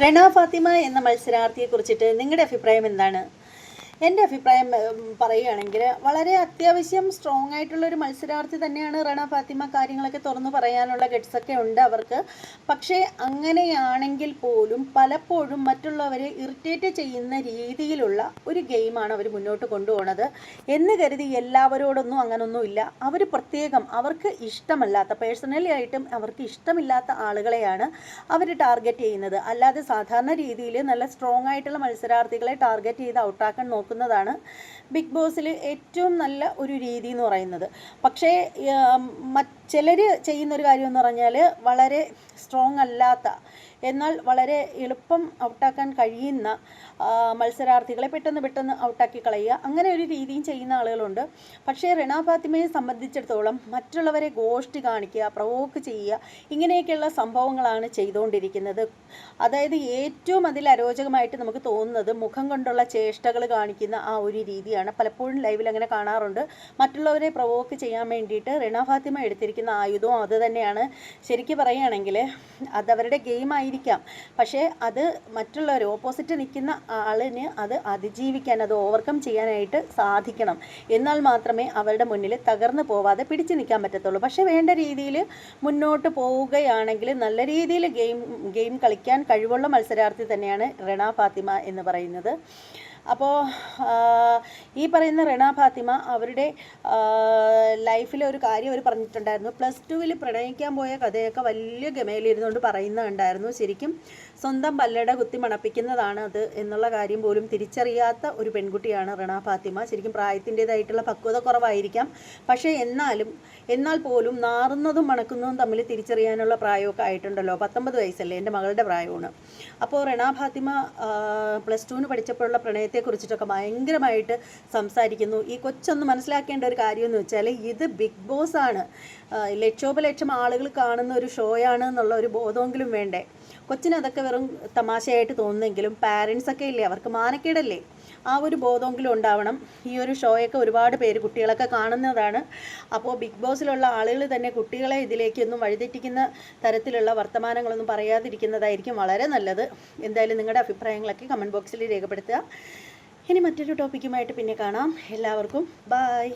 റെന ഫാത്തിമ എന്ന മത്സരാർത്ഥിയെക്കുറിച്ചിട്ട് നിങ്ങളുടെ അഭിപ്രായം എന്താണ്? എൻ്റെ അഭിപ്രായം പറയുകയാണെങ്കിൽ വളരെ അത്യാവശ്യം സ്ട്രോങ് ആയിട്ടുള്ളൊരു മത്സരാർത്ഥി തന്നെയാണ് റെന ഫാത്തിമ. കാര്യങ്ങളൊക്കെ തുറന്നു പറയാനുള്ള ഗട്ട്സൊക്കെ ഉണ്ട് അവർക്ക്. പക്ഷേ അങ്ങനെയാണെങ്കിൽ പോലും പലപ്പോഴും മറ്റുള്ളവരെ ഇറിറ്റേറ്റ് ചെയ്യുന്ന രീതിയിലുള്ള ഒരു ഗെയിമാണ് അവർ മുന്നോട്ട് കൊണ്ടുപോകുന്നത് എന്ന് കരുതി എല്ലാവരോടൊന്നും അങ്ങനൊന്നുമില്ല. അവർ പ്രത്യേകം അവർക്ക് ഇഷ്ടമല്ലാത്ത, പേഴ്സണലി ആയിട്ടും അവർക്ക് ഇഷ്ടമില്ലാത്ത ആളുകളെയാണ് അവർ ടാർഗറ്റ് ചെയ്യുന്നത്. അല്ലാതെ സാധാരണ രീതിയിൽ നല്ല സ്ട്രോങ് ആയിട്ടുള്ള മത്സരാർത്ഥികളെ ടാർഗറ്റ് ചെയ്ത് ഔട്ടാക്കാൻ നോക്കുന്നതാണ് ബിഗ് ബോസിൽ ഏറ്റവും നല്ല ഒരു രീതി എന്ന് പറയുന്നത്. പക്ഷേ ചിലർ ചെയ്യുന്നൊരു കാര്യം എന്ന് പറഞ്ഞാൽ വളരെ സ്ട്രോങ് അല്ലാത്ത എന്നാൽ വളരെ എളുപ്പം ഔട്ടാക്കാൻ കഴിയുന്ന മത്സരാർത്ഥികളെ പെട്ടെന്ന് ഔട്ടാക്കി കളയുക, അങ്ങനെ ഒരു രീതിയും ചെയ്യുന്ന ആളുകളുണ്ട്. പക്ഷേ റെന ഫാത്തിമയെ സംബന്ധിച്ചിടത്തോളം മറ്റുള്ളവരെ ഗോഷ്ടി കാണിക്കുക, പ്രവോക്ക് ചെയ്യുക, ഇങ്ങനെയൊക്കെയുള്ള സംഭവങ്ങളാണ് ചെയ്തുകൊണ്ടിരിക്കുന്നത്. അതായത് ഏറ്റവും അതിൽ അരോചകമായിട്ട് നമുക്ക് തോന്നുന്നത് മുഖം കൊണ്ടുള്ള ചേഷ്ടകൾ കാണിക്കുന്ന ആ ഒരു രീതിയാണ്. പലപ്പോഴും ലൈവിൽ അങ്ങനെ കാണാറുണ്ട്. മറ്റുള്ളവരെ പ്രവോക്ക് ചെയ്യാൻ വേണ്ടിയിട്ട് റെന ഫാത്തിമ എടുത്തിരിക്കുന്ന ആയുധവും അത് തന്നെയാണ്. ശരിക്കും പറയുകയാണെങ്കിൽ അതവരുടെ ഗെയിം ആയിരിക്കാം, പക്ഷേ അത് മറ്റുള്ളവർ ഓപ്പോസിറ്റ് നിൽക്കുന്ന ആളിന് അത് അതിജീവിക്കാൻ, അത് ഓവർകം ചെയ്യാനായിട്ട് സാധിക്കണം. എന്നാൽ മാത്രമേ അവരുടെ മുന്നിൽ തകർന്നു പോവാതെ പിടിച്ചു നിൽക്കാൻ പറ്റത്തുള്ളൂ. പക്ഷേ വേണ്ട രീതിയിൽ മുന്നോട്ട് പോവുകയാണെങ്കിൽ നല്ല രീതിയിൽ ഗെയിം കളിക്കാൻ കഴിവുള്ള മത്സരാർത്ഥി തന്നെയാണ് റെന ഫാത്തിമ എന്ന് പറയുന്നത്. അപ്പോൾ ഈ പറയുന്ന റെന ഫാത്തിമ അവരുടെ ലൈഫിലെ ഒരു കാര്യം അവർ പറഞ്ഞിട്ടുണ്ടായിരുന്നു. +2 പ്രണയിക്കാൻ പോയ കഥയൊക്കെ വലിയ ഗമയിലിരുന്നുകൊണ്ട് പറയുന്നുണ്ടായിരുന്നു. ശരിക്കും സ്വന്തം പല്ലട കുത്തി മണപ്പിക്കുന്നതാണ് അത് എന്നുള്ള കാര്യം പോലും തിരിച്ചറിയാത്ത ഒരു പെൺകുട്ടിയാണ് റെന ഫാത്തിമ. ശരിക്കും പ്രായത്തിൻ്റേതായിട്ടുള്ള പക്വത കുറവായിരിക്കാം, പക്ഷേ എന്നാൽ പോലും നാറുന്നതും മണക്കുന്നതും തമ്മിൽ തിരിച്ചറിയാനുള്ള പ്രായമൊക്കെ ആയിട്ടുണ്ടല്ലോ. 19 വയസ്സല്ലേ, എൻ്റെ മകളുടെ പ്രായമാണ്. അപ്പോൾ റെന ഫാത്തിമ +2 പഠിച്ചപ്പോഴുള്ള പ്രണയത്തെക്കുറിച്ചിട്ടൊക്കെ ഭയങ്കരമായിട്ട് സംസാരിക്കുന്നു. ഈ കൊച്ചൊന്ന് മനസ്സിലാക്കേണ്ട ഒരു കാര്യമെന്ന് വെച്ചാൽ ഇത് ബിഗ് ബോസ് ആണ്, ലക്ഷോപലക്ഷം ആളുകൾ കാണുന്ന ഒരു ഷോയാണ് എന്നുള്ള ഒരു ബോധമെങ്കിലും വേണ്ടേ. കൊച്ചിന് അതൊക്കെ വെറും തമാശയായിട്ട് തോന്നുന്നെങ്കിലും പാരൻസൊക്കെ ഇല്ലേ, അവർക്ക് മാനക്കേടല്ലേ, ആ ഒരു ബോധമെങ്കിലും ഉണ്ടാവണം. ഈ ഒരു ഷോയൊക്കെ ഒരുപാട് പേര് കുട്ടികളൊക്കെ കാണുന്നതാണ്. അപ്പോൾ ബിഗ് ബോസിലുള്ള ആളുകൾ തന്നെ കുട്ടികളെ ഇതിലേക്കൊന്നും വഴിതെറ്റിക്കുന്ന തരത്തിലുള്ള വർത്തമാനങ്ങളൊന്നും പറയാതിരിക്കുന്നതായിരിക്കും വളരെ നല്ലത്. എന്തായാലും നിങ്ങളുടെ അഭിപ്രായങ്ങളൊക്കെ കമൻറ്റ് ബോക്സിൽ രേഖപ്പെടുത്തുക. ഇനി മറ്റൊരു ടോപ്പിക്കുമായിട്ട് പിന്നെ കാണാം. എല്ലാവർക്കും ബായ്.